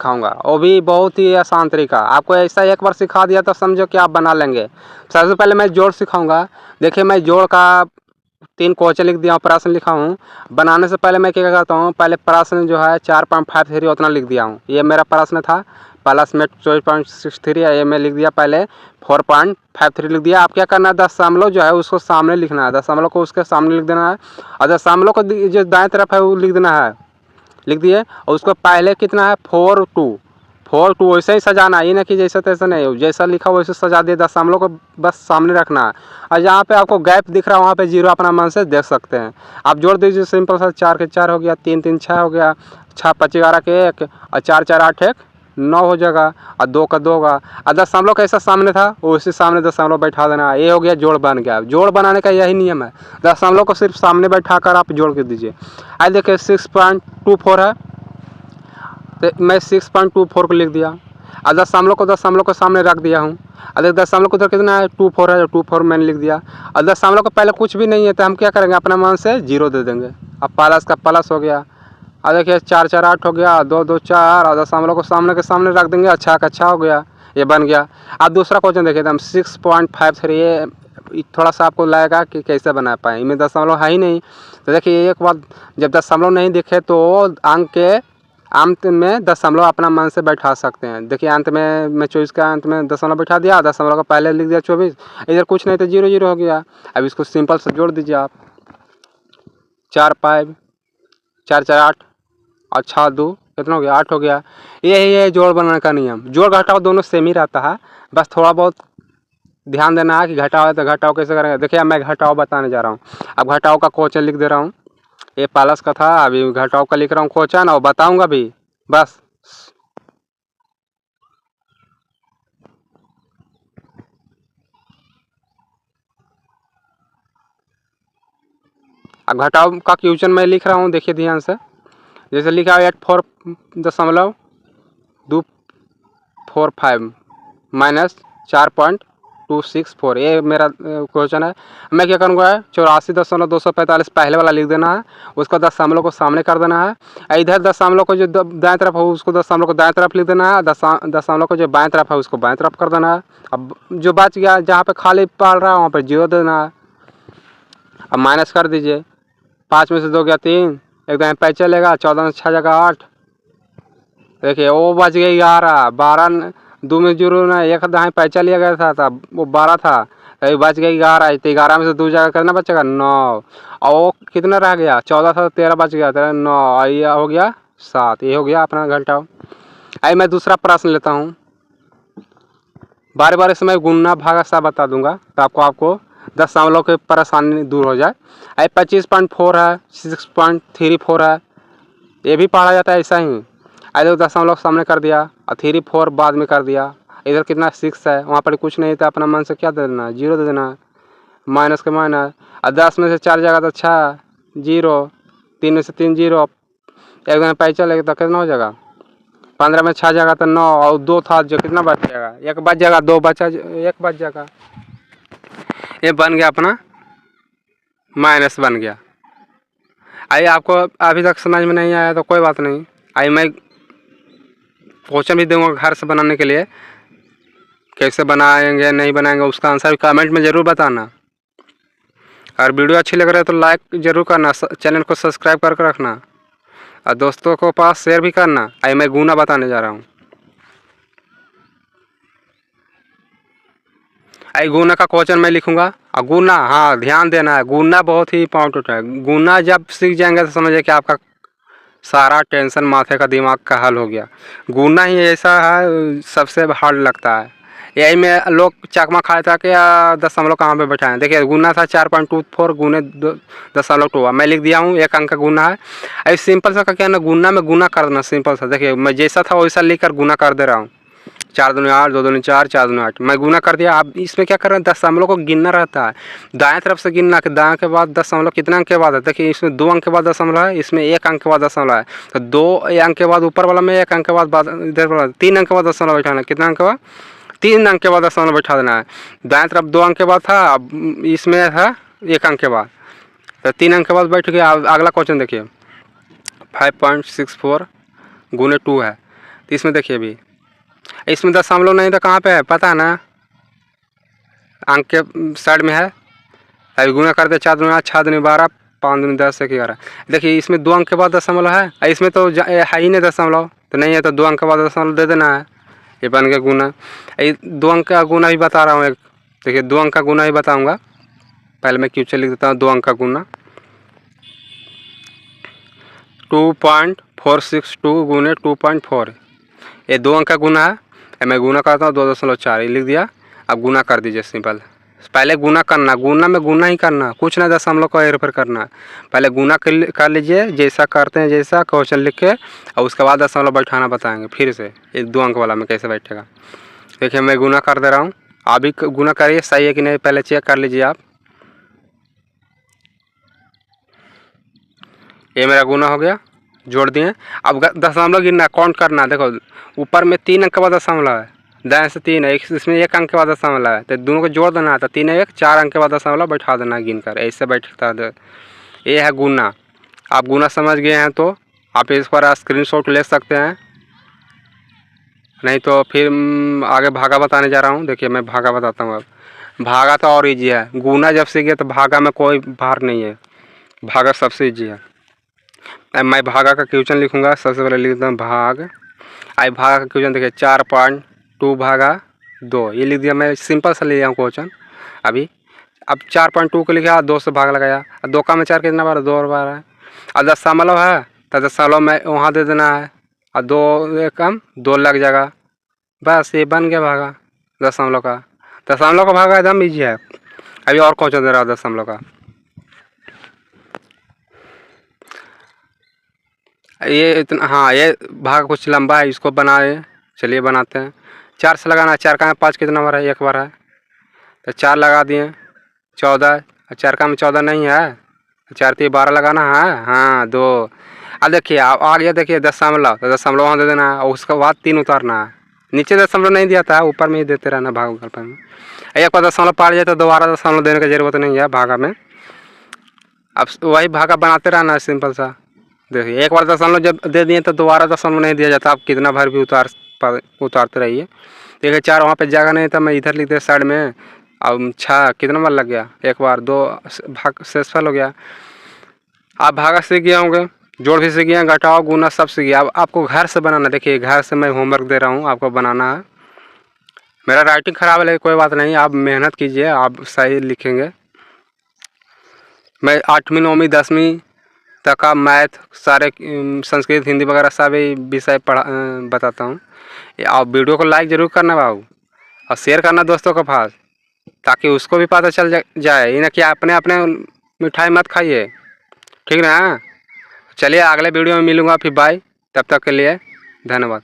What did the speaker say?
सिखाऊंगा, वो भी बहुत ही आसान तरीका। आपको ऐसा एक बार सिखा दिया तो समझो कि आप बना लेंगे। सबसे पहले मैं जोड़ सिखाऊंगा। देखिए मैं जोड़ का 3 क्वेश्चन लिख दिया हूँ, प्रश्न लिखा हूँ। बनाने से पहले मैं क्या करता हूँ, पहले प्रश्न जो है 4.53 उतना लिख दिया हूँ। ये मेरा प्रश्न था, प्लस में 24.63 है, ये मैं लिख दिया। पहले 4.53 लिख दिया। आप क्या करना है, दशमलव जो है उसको सामने लिखना है, दशमलव को उसके सामने लिख देना है, और दशमलव को जो दाएं तरफ है वो लिख देना है, लिख दिए। और उसको पहले कितना है 4 2 वैसे ही सजाना है, ये ना कि जैसा तैसा नहीं, जैसा लिखा वैसे सजा दिए। दशमलव को बस सामने रखना है, और जहाँ पे आपको गैप दिख रहा है वहाँ पे 0 अपना मन से देख सकते हैं। आप जोड़ दीजिए सिंपल सा, 4 के 4 हो गया, 3 3 6 हो गया, 6 5 11 के 1, और 4 4 8 1 9 हो जाएगा, और 2 का 2 होगा। और दशमलव कैसा सामने था उसी सामने दशमलव बैठा देना है। ये हो गया, जोड़ बन गया। जोड़ बनाने का यही नियम है, दशमलव को सिर्फ सामने बैठा कर आप जोड़ के दीजिए। आज देखिए 6.24 है, तो मैं 6.24 को लिख दिया, और दशमलव को सामने रख दिया हूँ। और दशमलव को उधर कितना है 24 है, 24 मैंने लिख दिया। और दशमलव को पहले कुछ भी नहीं है तो हम क्या करेंगे, अपना मन से 0 दे देंगे। अब प्लस का प्लस हो गया, और देखिए 4 4 8 हो गया, 2 2 4, और दशमलव को सामने के सामने रख देंगे, अच्छा का अच्छा हो गया, ये बन गया। अब दूसरा क्वेश्चन देखिए, हम 6.53, ये थोड़ा सा आपको लगेगा कि कैसे बना पाए, इनमें दशमलव है ही नहीं। तो देखिए एक बात, जब दशमलव नहीं दिखे तो अंक के अंत में दशमलव अपना मन से बैठा सकते हैं। देखिए अंत में मैं 24 का अंत में दशमलव बैठा दिया, दशमलव का पहले लिख दिया 24, इधर कुछ नहीं तो 0 0 हो गया। अब इसको सिंपल से जोड़ दीजिए आप, 4 5 4 4 8 और 6 2 कितना हो गया, 8 हो गया। यही है जोड़ बनाने का नियम। जोड़ घटाओ दोनों सेम ही रहता है, बस थोड़ा बहुत ध्यान देना है कि घटाओ है तो घटाओ कैसे करेंगे। देखिए मैं घटाओ बताने जा रहा हूँ। अब घटाओ का क्वेश्चन लिख दे रहा हूँ, ये प्लस का था, अभी घटाओ का लिख रहा हूँ क्वेश्चन, और बताऊंगा भी बस। अब घटाओ का क्वेश्चन मैं लिख रहा हूँ, देखिए ध्यान से। जैसे लिखा है 84.245 माइनस 4.264, ये मेरा क्वेश्चन है। मैं क्या करूँगा, 84.245 पहले वाला लिख देना है, उसको दशमलव को सामने कर देना है। इधर दशमलव को जो दाएं तरफ हो उसको दशमलव को दाएं तरफ लिख देना है, दशमलव को जो बाएं तरफ है उसको बाएं तरफ कर देना है। अब जो बच गया जहाँ पे खाली पड़ रहा है वहाँ पर 0 देना है। अब माइनस कर दीजिए, 5 में से 2 गया 3, एक दाएं पैच चलेगा, 14 में 6 जगह 8, देखिए वो बच गई 11, 12 2 में 0 ना, एक दाएं पैचा लिया गया था वो 12 था, तो बच गई 11, तो 11 में से 2 जगह करना बचेगा 9, और वो कितना रह गया 14 था, 13 बच गया, 13 9, ये हो गया 7। ये हो गया अपना घटाओ। आई मैं दूसरा प्रश्न लेता हूँ, बारे बारे से मैं गुणना भागा सा बता दूंगा तो आपको दशमलव की परेशानी दूर हो जाए। आई 25.4 है, 6.34 है, ये भी पढ़ा जाता है ऐसा ही। इधर दशमलव सामने कर दिया और 3 4 बाद में कर दिया। इधर कितना 6 है, वहाँ पर कुछ नहीं था, अपना मन से क्या दे देना है 0 दे देना है, माइनस के माइनस। और 10 में से 4 जगह तो 6 0, 3 में से 3 0, एक दिन पैसा लेगा तो कितना हो जाएगा, 15 में 6 जगह तो 9, और 2 था जो कितना बच जाएगा, 1 बच जाएगा, 2 बचा 1 बच जाएगा। ये बन गया अपना माइनस बन गया। आइए आपको अभी तक समझ में नहीं आया तो कोई बात नहीं, आइए मैं क्वेश्चन भी दूंगा घर से बनाने के लिए, कैसे बनाएंगे नहीं बनाएंगे उसका आंसर कमेंट में ज़रूर बताना। और वीडियो अच्छी लग रही है तो लाइक ज़रूर करना, चैनल को सब्सक्राइब करके रखना, और दोस्तों को पास शेयर भी करना। आइए मैं गुना बताने जा रहा हूँ। आई गुना का क्वेश्चन मैं लिखूंगा, और गुना, हाँ ध्यान देना है, गुना बहुत ही इंपॉर्टेंट है। गुना जब सीख जाएंगे तो समझिए कि आपका सारा टेंशन माथे का दिमाग का हल हो गया। गुना ही ऐसा है सबसे हार्ड लगता है, यही में लोग चकमा खाए था कि दशमलव कहाँ पे बैठाएं। देखिए गुना था 4.24 गुने 0.2, मैं लिख दिया हूँ, 1 अंक का गुना है। ऐसे सिंपल सा क्या ना, गुना में गुना कर देना सिंपल सा। देखिए मैं जैसा था वैसा लिख कर गुना कर दे रहा हूँ, 4 दूनी 8, 2 दूनी 4, 4 दूनी 8, मैं गुना कर दिया। अब इसमें क्या कर रहे हैं, दशमलव को गिनना रहता है, दाएं तरफ से गिनना कि दाएं के बाद दशमलव कितना अंक के बाद है। देखिए इसमें 2 अंक के बाद दशमलव है, इसमें 1 अंक के बाद दशमलव है, तो 2 अंक के बाद ऊपर वाला में 1 अंक के बाद इधर 3 अंक के बाद दशमलव बैठाना। कितना अंक के बाद, 3 अंक के बाद दशमलव बैठा देना है। दाएं तरफ 2 अंक के बाद था, अब इसमें है 1 अंक के बाद, तो 3 अंक के बाद बैठ गया। अगला क्वेश्चन देखिए, 5.64 गुने 2 है, तो इसमें देखिए अभी इसमें दशमलव नहीं तो कहाँ पे है पता है ना, अंक के साइड में है। अभी गुना कर दे 4 दूनी 8, 6 दूनी 12, 5 दूनी 10, 1 11। देखिए इसमें 2 अंक के बाद दशमलव है, इसमें तो है ही नहीं दशमलव, तो नहीं है तो 2 अंक के बाद दशमलव दे देना है। ये बन गया गुना। 2 अंक का गुना भी बता रहा हूँ एक, देखिए 2 अंक का गुना ही बताऊँगा। पहले मैं क्यूब से लिख देता हूँ 2 अंक का गुना। 2.462 गुने 2.4, ये 2 अंक का गुना है। मैं गुना करता हूँ 2.4, ये लिख दिया। अब गुना कर दीजिए सिंपल। पहले गुना करना, गुना में गुना ही करना, कुछ ना दशमलव का हेरफेर करना। पहले गुना कर लीजिए जैसा करते हैं, जैसा क्वेश्चन लिख के, और उसके बाद दशमलव बैठाना बताएंगे फिर से। एक 2 अंक वाला में कैसे बैठेगा। देखिए मैं गुना कर दे रहा हूँ, आप भी गुना करिए, सही है कि नहीं पहले चेक कर लीजिए आप। ये मेरा गुना हो गया, जोड़ दिए। अब दशमलव गिनना, काउंट करना। देखो ऊपर में 3 अंक का बाद दशमलव है, दाएं से 3 है, इसमें 1 अंक के बाद दशमलव है, तो दोनों को जोड़ देना है। तो 3 1 4 अंक के बाद दशमलव बैठा देना गिन कर, ऐसे बैठता है। ये है गुना। आप गुना समझ गए हैं तो आप इस पर स्क्रीनशॉट ले सकते हैं, नहीं तो फिर आगे भागा बताने जा रहा हूँ। देखिए मैं भागा बताता हूँ। अब भागा तो और ईजी है, गुना जब सीख गए तो भागा में कोई भार नहीं है, भागा सबसे ईजी है। अब मैं भागा का क्वेश्चन लिखूंगा। सबसे पहले लिख देता हूँ भाग। आई भागा का क्वेश्चन देखिए 4.2 भागा 2, ये लिख दिया। मैं सिंपल सा ले लिया हूँ क्वेश्चन अभी। अब 4.2 को लिखा, 2 से भाग लगाया, 2 का में 4 कितना बार, 2 बार है। अब दशमलव है तो दशमलव में वहाँ दे देना है, और 2 कम 2 लग जाएगा, बस ये बन गया भागा दशमलव का। दशमलव का भागा एकदम ईजी है। अभी और क्वेश्चन दे रहा है दशमलव का। ये इतना, हाँ ये भाग कुछ लंबा है, इसको बनाए, चलिए बनाते हैं। 4 से लगाना, 4 का में 5 कितना बार है, 1 बार है, तो 4 लगा दिए 14, 4 का में 14 नहीं है, 4 3 12 लगाना है, हाँ 2। अब देखिए आ गया, देखिए दशमलव, तो दशमलव वहाँ दे देना है, और उसके बाद 3 उतारना है। नीचे दशमलव नहीं दिया था, ऊपर में ही देते रहना भाग में। एक बार दशमलव पार जाए तो दोबारा दशमलव देने की जरूरत नहीं है भागा में। अब वही भागा बनाते रहना है सिंपल सा। देखिए एक बार दशमलव जब दे दिए तो दोबारा दशमलव नहीं दिया जाता, आप कितना भर भी उतारते रहिए। देखिए 4 वहाँ पे जगह नहीं था, मैं इधर लिख दिया साइड में। अब 6 कितना बार लग गया, 1 बार, 2 भाग शेषफल हो गया। आप भागा सीख गए होंगे, जोड़ भी सीख गए, घटाओ गुना सब सीख गया। अब आपको घर से बनाना, देखिए घर से मैं होमवर्क दे रहा हूँ, आपको बनाना है। मेरा राइटिंग ख़राब है लेकिन कोई बात नहीं, आप मेहनत कीजिए, आप सही लिखेंगे। मैं 8वीं 9वीं 10वीं तक का मैथ, सारे संस्कृत हिंदी वगैरह सभी विषय बताता हूँ। आप वीडियो को लाइक ज़रूर करना बाबू, और शेयर करना दोस्तों के पास, ताकि उसको भी पता चल जाए। ये ना कि अपने अपने मिठाई मत खाइए, ठीक ना। चलिए अगले वीडियो में मिलूँगा फिर, बाय। तब तक के लिए धन्यवाद।